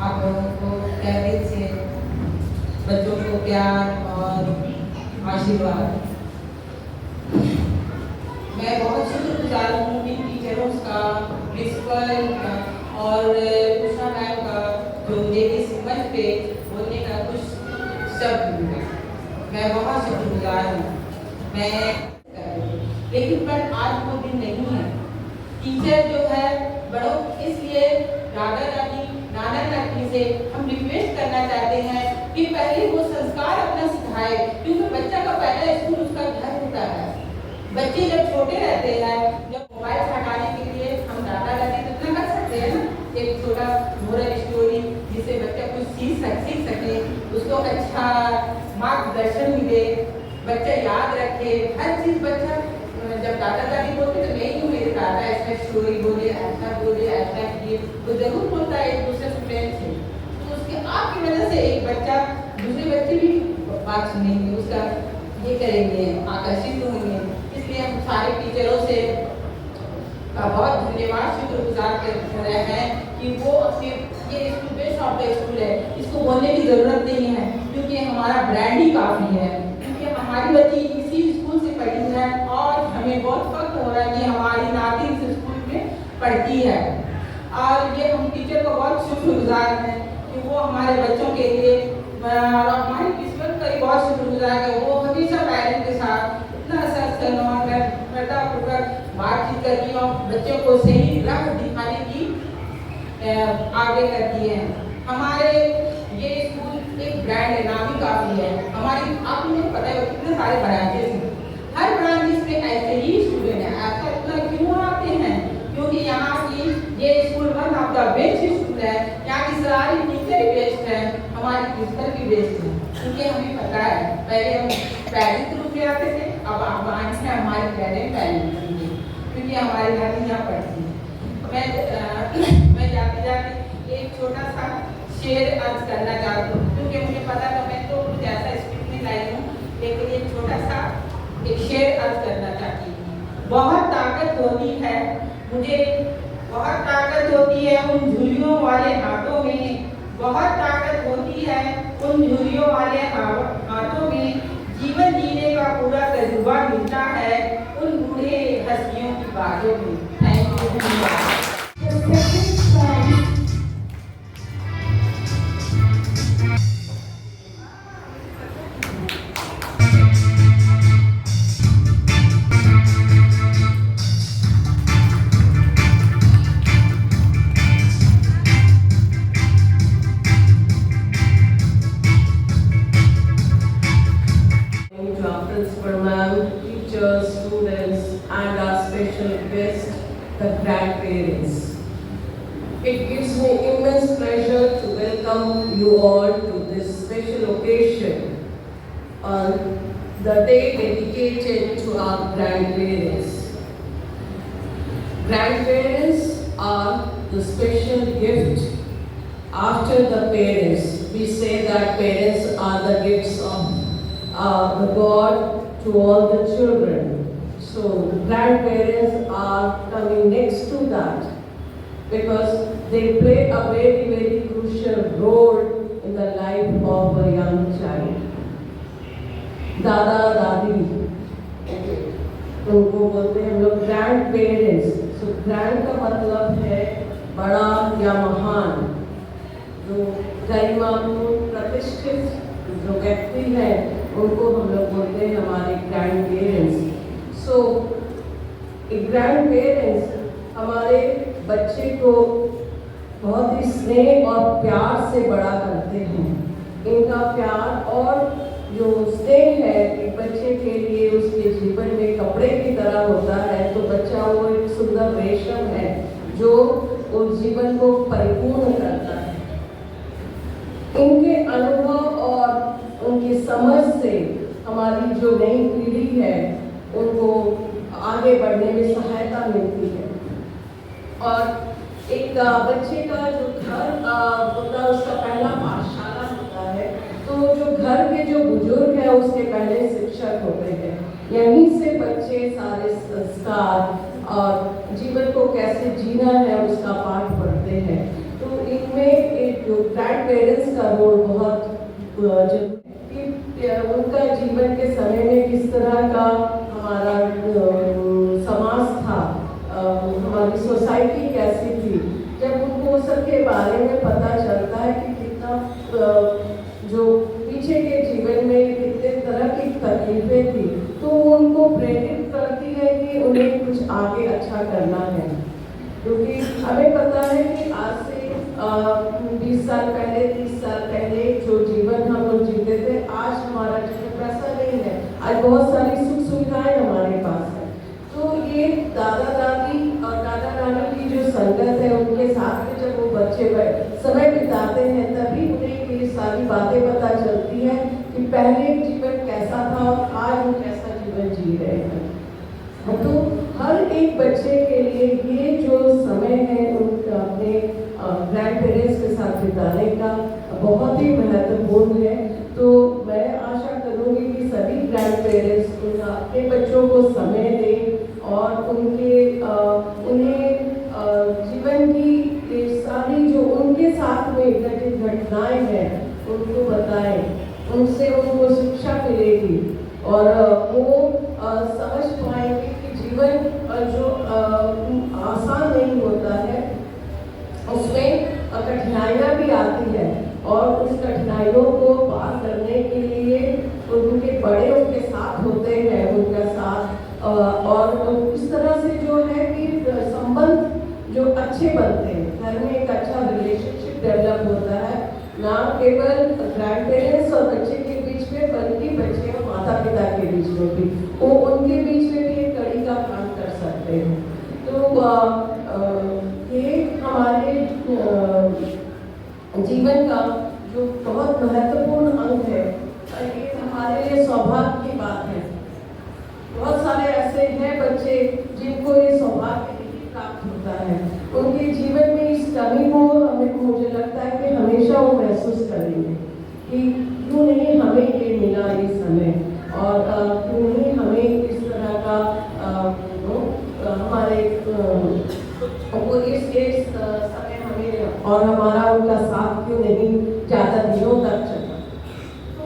आप लोगों को तहे दिल से बच्चों को प्यार और आशीर्वाद। मैं बहुत शुक्रगुजार हूँ इन टीचरों का, प्रिंसिपल का और उषा मैम का, जो मुझे इस मंच पे बोलने का कुछ शब्द मिला। मैं बहुत शुक्रगुजार हूँ। लेकिन पर आज वो दिन नहीं है। टीचर जो है बड़ों, इसलिए दादा दादी नाना नानी से हम रिक्वेस्ट करना चाहते हैं कि पहले वो संस्कार अपना सिखाए, क्योंकि बच्चा का पहला स्कूल उसका घर होता है। बच्चे जब छोटे रहते हैं, जब मोबाइल हटाने के लिए हम दादा दादी तो इतना कर सकते हैं ना, एक छोटा मोरल स्टोरी जिससे बच्चा कुछ सीख सके, उसको अच्छा मार्गदर्शन मिले, बच्चा याद रखे हर चीज। बच्चा जब दादा दादी बोलते तो नहीं हूँ मेरे दादा ऐसा स्टोरी बोले, ऐसा किए, तो जरूर बोलता है एक दूसरे से प्रेम से। तो उसके आपकी वजह से एक बच्चा दूसरे बच्चे भी बात सुनेंगे, उसका ये करेंगे, आकर्षित होंगे। इसलिए हम सारे टीचरों से बहुत धन्यवाद शुक्रगुजार कर रहे हैं कि वो अपने ये school best of the school है, इसको बोलने की जरूरत नहीं है, क्योंकि हमारा ब्रांड ही काफी है। क्योंकि हमारी बच्ची इसी स्कूल से पढ़ी है और हमें बहुत फख्र हो रहा है कि हमारी नाती इस स्कूल में पढ़ती है। और ये हम टीचर को बहुत शुक्रगुजार हैं कि वो हमारे बच्चों के लिए, और हमारी किस्मत का भी बहुत शुक्रगुजार है। वो हमेशा पेरेंट्स के साथ इतना बातचीत करती और बच्चों को सही राह दिखाने की आगे करती है। हमारे ये स्कूल एक ब्रांड है, नाम ही काफी है। हमारी आपको पता है कितने सारे ब्रांचेस हैं, हर ब्रांचेस में ऐसे ही स्टूडेंट है। ऐसा इतना क्यों आते हैं? क्योंकि यहाँ की ये school one of the best school है। यहाँ की सारी टीचर भी बेस्ट है, हमारी प्रिंसिपल भी बेस्ट है, क्योंकि हमें पता है पहले हम पेरेंट्स रूप में आते थे, अब आने से हमारे पेरेंट्स क्योंकि हमारी नानी यहाँ पढ़ती है। मैं जाते जाते एक छोटा सा शेर अर्ज करना चाहती हूँ, क्योंकि मुझे पता था मैं तो कुछ ऐसा स्क्रिप्ट नहीं लाई हूँ, लेकिन एक छोटा सा एक शेर अर्ज करना चाहती हूँ। बहुत ताकत होती है मुझे, बहुत ताकत होती है उन झुर्रियों वाले हाथों में, बहुत ताकत होती है उन झुर्रियों वाले हाथों में। जीवन जीने का पूरा तजुर्बा मिलता है उन बूढ़े हस्तियों की बातों में। Thank you. Teachers, students, and our special guest, the grandparents. It gives me immense pleasure to welcome you all to this special occasion on the day dedicated to our grandparents. Grandparents are the special gift after the parents. We say that parents are the gifts of the God to all the children. So grandparents are coming next to that because they play a very, very crucial role in the life of a young child. दादा दादी उनको बोलते हैं हम लोग grand parents. सो grand का मतलब है बड़ा या महान, जो गरिमापूर्ण प्रतिष्ठित जो व्यक्ति है उनको हम लोग बोलते हैं हमारे ग्रैंड पेरेंट्स। सो ग्रैंड पेरेंट्स हमारे बच्चे को बहुत ही स्नेह और प्यार से बड़ा करते हैं। इनका प्यार और जो स्नेह है एक बच्चे के लिए उसके जीवन में कपड़े की तरह होता है, तो बच्चा वो एक सुंदर रेशम है जो उस जीवन को परिपूर्ण करता है। इनके अनुभव और उनकी समझ से हमारी जो नई पीढ़ी है उनको आगे बढ़ने में सहायता मिलती है। और एक बच्चे का जो घर होता है उसका पहला पाठशाला होता है, तो जो घर के जो बुजुर्ग है उसके पहले शिक्षक होते हैं। यहीं से बच्चे सारे संस्कार और जीवन को कैसे जीना है उसका पाठ पढ़ते हैं। तो इनमें एक जो ग्रैंड पेरेंट्स का रोल बहुत जरूरी है कि उनका जीवन के समय में किस तरह का हमारा समाज था, हमारी सोसाइटी कैसी थी। जब उनको सबके बारे में पता चलता है कि कितना जो पीछे के जीवन में कितने तरह की तकलीफें थी, तो उनको प्रेरित करती है कि उन्हें कुछ आगे अच्छा करना है। क्योंकि हमें पता है कि आज से 20 साल पहले, 30 साल पहले जो जीवन हम लोग जीते थे, आज हमारा जीवन वैसा नहीं है। आज बहुत सारी सुख सुविधाएं हमारे पास है। तो ये दादा दादी और दादा नानी की जो संगत है, उनके साथ में जब वो बच्चे समय बिताते हैं, तभी उन्हें ये सारी बातें पता चलती है कि पहले जीवन कैसा था और आज वो कैसा जीवन जी रहे हैं। तो हर एक बच्चे के लिए ये जो समय है उनका अपने ग्रैंड पेरेंट्स के साथ बिताने का बहुत ही महत्वपूर्ण है। तो मैं आशा करूँगी कि सभी ग्रैंड पेरेंट्स अपने बच्चों को समय दें और उन्हें जीवन की सारी जो उनके साथ में घटित घटनाएं हैं उनको बताएं, उनसे उनको शिक्षा मिलेगी और वो समझ पाएंगे कि जीवन जो आसान नहीं होता है, उसमें कठिनाइयाँ भी आती है और उस कठिनाइयों को पार करने के लिए उनके बड़े उनके साथ होते हैं, उनका साथ और इस तरह से जो है कि संबंध जो अच्छे बनते हैं, घर में एक अच्छा रिलेशनशिप डेवलप होता है, ना केवल ग्रैंड पेरेंट्स और बच्चे के बीच में, बल्कि बच्चे और माता पिता के बीच में भी, वो उनके बीच में भी एक कड़ी का काम कर सकते हैं। तो ये हमारे जीवन का जो बहुत महत्वपूर्ण अंग है, ये हमारे लिए सौभाग्य की बात है। बहुत सारे ऐसे हैं बच्चे जिनको ये सौभाग्य नहीं प्राप्त होता है, उनके जीवन में इस कमी को मुझे लगता है कि हमेशा वो महसूस करेंगे कि क्यों नहीं हमें ये मिला ये समय, और क्यों नहीं हमें इस तरह का हमारे वो इस समय हमें और हमारा उनका साथ क्यों नहीं ज़्यादा दिनों तक चला। तो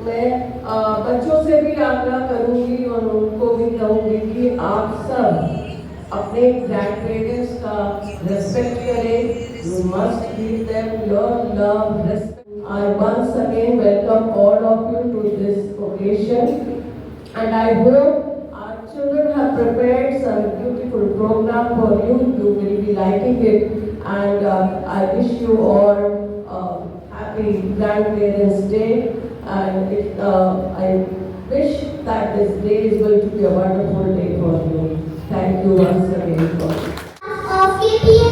मैं बच्चों से भी आग्रह करूँगी और उनको भी कहूँगी कि आप सब अपने ग्रैंड पेरेंट्स का रेस्पेक्ट करें। You must give them your love, respect. I once again welcome all of you to this occasion, and I hope our children have prepared some beautiful program for you. You will be liking it, and I wish you all happy Grandparents' Day, and I wish that this day is going to be a wonderful day for you. Thank you once again for of KPS